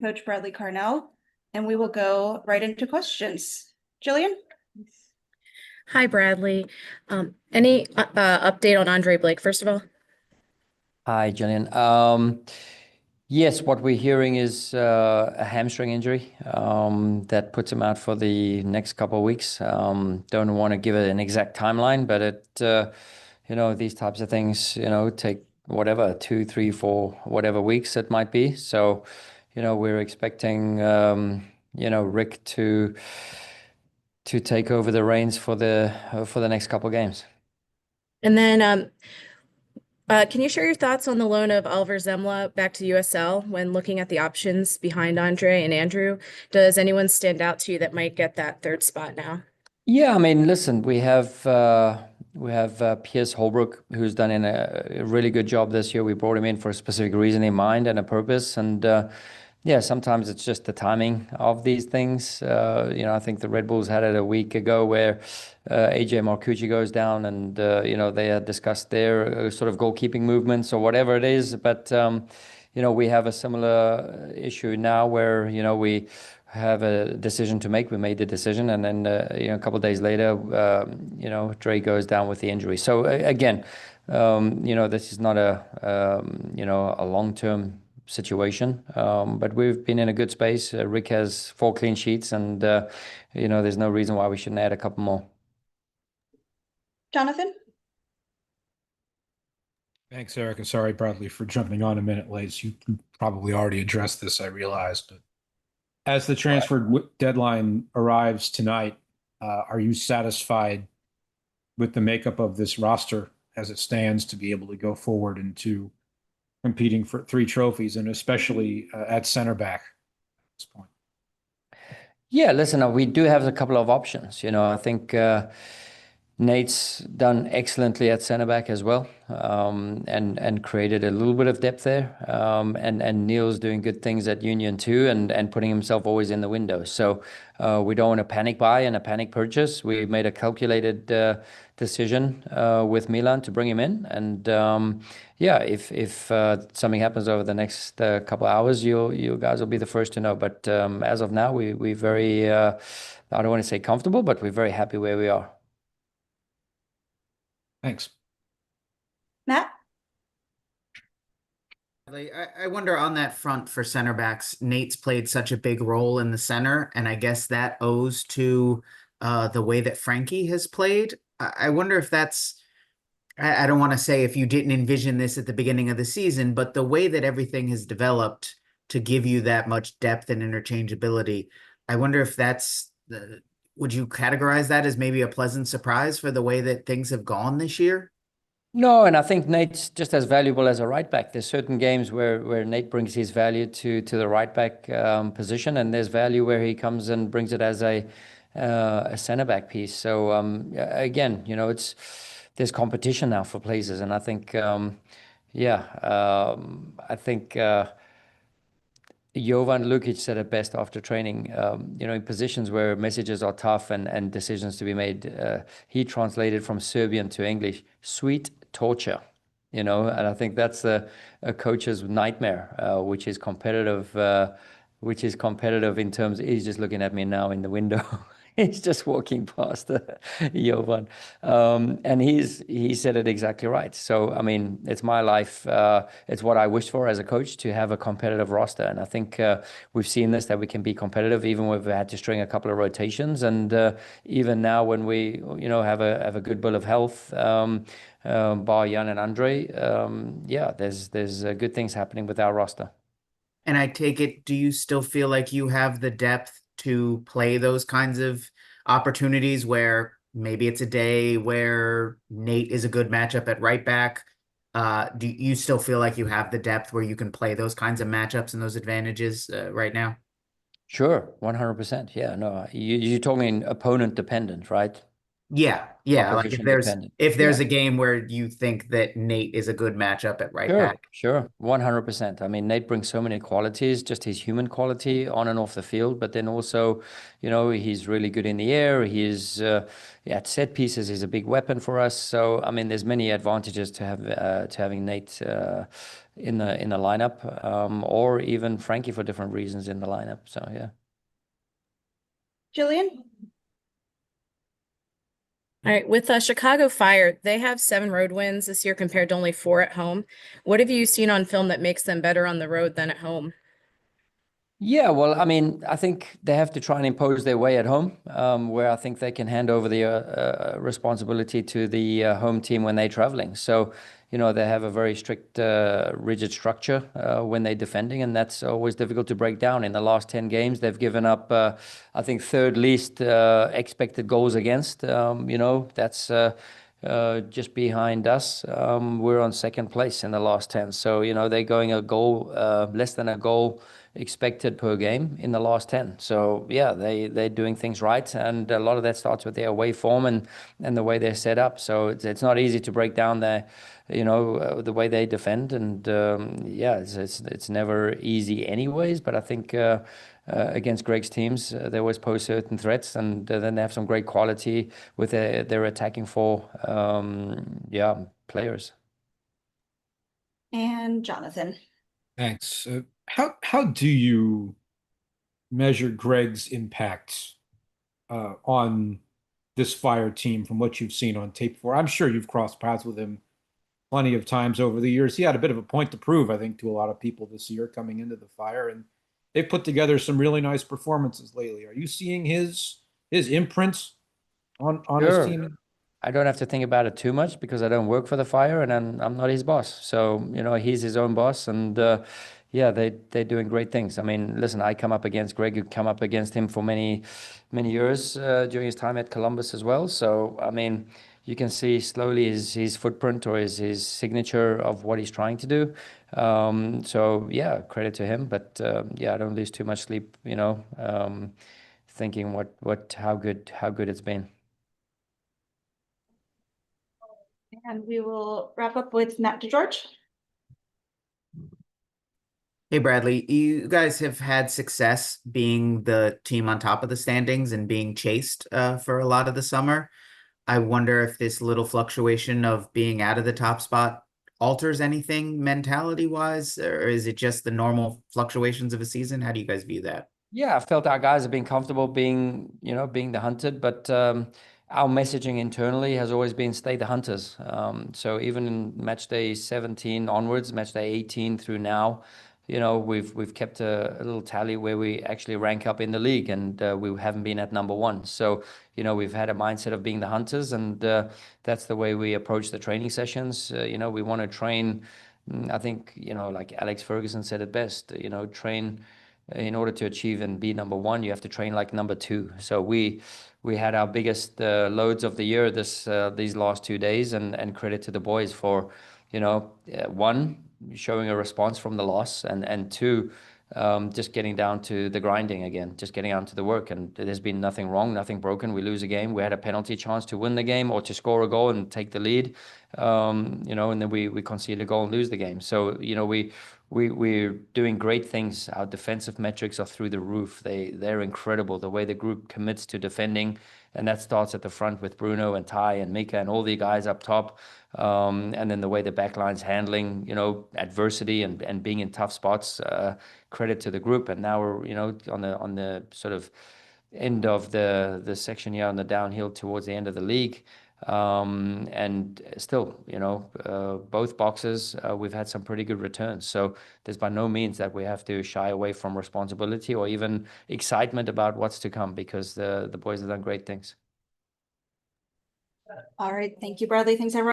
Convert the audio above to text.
Coach Bradley Carnell, and we will go right into questions. Jillian? Hi, Bradley. Any update on Andre Blake, first of all? Hi, Jillian. Yes, what we're hearing is a hamstring injury that puts him out for the next couple of weeks. Don't want to give it an exact timeline, but these types of things, take whatever, 2, 3, 4, whatever weeks it might be. So, we're expecting, Rick to take over the reins for the next couple of games. And then, can you share your thoughts on the loan of Oliver Zemla back to USL when looking at the options behind Andre and Andrew? Does anyone stand out to you that might get that third spot now? Yeah, I mean, listen, we have Piers Holbrook, who's done a really good job this year. We brought him in for a specific reason in mind and a purpose, and yeah, sometimes it's just the timing of these things. I think the Red Bulls had it a week ago where AJ Marcucci goes down, and they had discussed their sort of goalkeeping movements or whatever it is, but we have a similar issue now where we have a decision to make. We made the decision, and then a couple of days later, Dre goes down with the injury. So again, this is not a long-term situation, but we've been in a good space. Rick has 4 clean sheets, and there's no reason why we shouldn't add a couple more. Jonathan? Thanks, Erica. Sorry, Bradley, for jumping on a minute late. You probably already addressed this, I realized. But as the transfer deadline arrives tonight, are you satisfied with the makeup of this roster as it stands to be able to go forward into competing for 3 trophies, and especially at center back at this point? Yeah, listen, we do have a couple of options. I think Nate's done excellently at centre back as well, and created a little bit of depth there. And Neil's doing good things at Union too, and putting himself always in the window. So we don't want to panic buy and a panic purchase. We made a calculated decision with Milan to bring him in, and yeah, if something happens over the next couple of hours, you guys will be the first to know. But as of now, we very I don't want to say comfortable, but we're very happy where we are. Thanks. Matt? I wonder on that front for center backs, Nate's played such a big role in the center, and I guess that owes to the way that Frankie has played. I wonder if that's, I don't want to say if you didn't envision this at the beginning of the season, but the way that everything has developed to give you that much depth and interchangeability, I wonder if that's, would you categorize that as maybe a pleasant surprise for the way that things have gone this year? No, and I think Nate's just as valuable as a right back. There's certain games where Nate brings his value to the right back position, and there's value where he comes and brings it as a centre back piece. So again, there's competition now for places, and I think I think Jovan Lukic said it best after training. In positions where messages are tough and decisions to be made, he translated from Serbian to English, sweet torture. And I think that's a coach's nightmare, which is competitive, in terms. He's just looking at me now in the window. He's just walking past Jovan, and he said it exactly right. So I mean, it's my life. It's what I wish for as a coach, to have a competitive roster, and I think we've seen this, that we can be competitive even when we've had to string a couple of rotations, and even now when we have a good bill of health. Bar Jan and Andre, there's good things happening with our roster. And I take it, do you still feel like you have the depth to play those kinds of opportunities where maybe it's a day where Nate is a good matchup at right back? Do you still feel like you have the depth where you can play those kinds of matchups and those advantages right now? Sure, 100%. Yeah, no, you're talking opponent dependent, right? Yeah. Like Opposition dependent. if there's Yeah. a game where you think that Nate is a good matchup at right Sure, back. sure, 100%. I mean, Nate brings so many qualities, just his human quality on and off the field, but then also, he's really good in the air. He's at set pieces, he's a big weapon for us. So, I mean, there's many advantages to having Nate in the lineup, or even Frankie for different reasons in the lineup. So yeah. Jillian? All right, with Chicago Fire, they have 7 road wins this year compared to only 4 at home. What have you seen on film that makes them better on the road than at home? Yeah, well, I mean, I think they have to try and impose their way at home, where I think they can hand over the responsibility to the home team when they're traveling. So, you know, they have a very strict, rigid structure when they're defending, and that's always difficult to break down. In the last 10 games, they've given up, I think, third least expected goals against. You know, that's just behind us. We're on second place in the last 10. So, you know, they're going a goal, less than a goal expected per game in the last 10. So yeah, they're doing things right, and a lot of that starts with their away form and the way they're set up. So it's not easy to break down their, you know, the way they defend, and yeah, it's never easy anyways. But I think against Greg's teams, they always pose certain threats, and then they have some great quality with their attacking four, yeah, players. And Jonathan? Thanks. How do you measure Greg's impact on this Fire team from what you've seen on tape before? I'm sure you've crossed paths with him plenty of times over the years. He had a bit of a point to prove, I think, to a lot of people this year coming into the Fire, and they've put together some really nice performances lately. Are you seeing his imprint on his Sure. team? I don't have to think about it too much because I don't work for the Fire, and I'm not his boss. So, you know, he's his own boss, and yeah, they're doing great things. I mean, listen, I come up against Greg, you come up against him for many years during his time at Columbus as well. So, I mean, you can see slowly his footprint or his signature of what he's trying to do. So yeah, credit to him. But yeah, I don't lose too much sleep, you know, thinking how good it's been. And we will wrap up with Matt DeGeorge. Hey, Bradley, you guys have had success being the team on top of the standings and being chased for a lot of the summer. I wonder if this little fluctuation of being out of the top spot alters anything mentality-wise, or is it just the normal fluctuations of a season? How do you guys view that? Yeah, I felt our guys have been comfortable being, you know, being the hunted, but our messaging internally has always been stay the hunters. So even in match day 17 onwards, match day 18 through now, you know, we've kept a little tally where we actually rank up in the league, and we haven't been at number 1. So, you know, we've had a mindset of being the hunters, and that's the way we approach the training sessions. You know, we want to train. I think, you know, like Alex Ferguson said it best, you know, train in order to achieve and be number 1, you have to train like number 2. So we had our biggest loads of the year these last 2 days, and credit to the boys for, you know, 1, showing a response from the loss, and 2, just getting down to the grinding again, just getting out to the work. And there's been nothing wrong, nothing broken. We lose a game, we had a penalty chance to win the game or to score a goal and take the lead, you know, and then we concede a goal and lose the game. So, you know, we're doing great things. Our defensive metrics are through the roof. They're incredible. The way the group commits to defending, and that starts at the front with Bruno and Ty and Mika and all the guys up top. And then the way the backline's handling, you know, adversity and being in tough spots. Credit to the group. And now we're, you know, on the sort of end of the section here on the downhill towards the end of the league. And still, you know, both boxes, we've had some pretty good returns. So there's by no means that we have to shy away from responsibility or even excitement about what's to come, because the boys have done great things. All right. Thank you, Bradley. Thanks, everyone.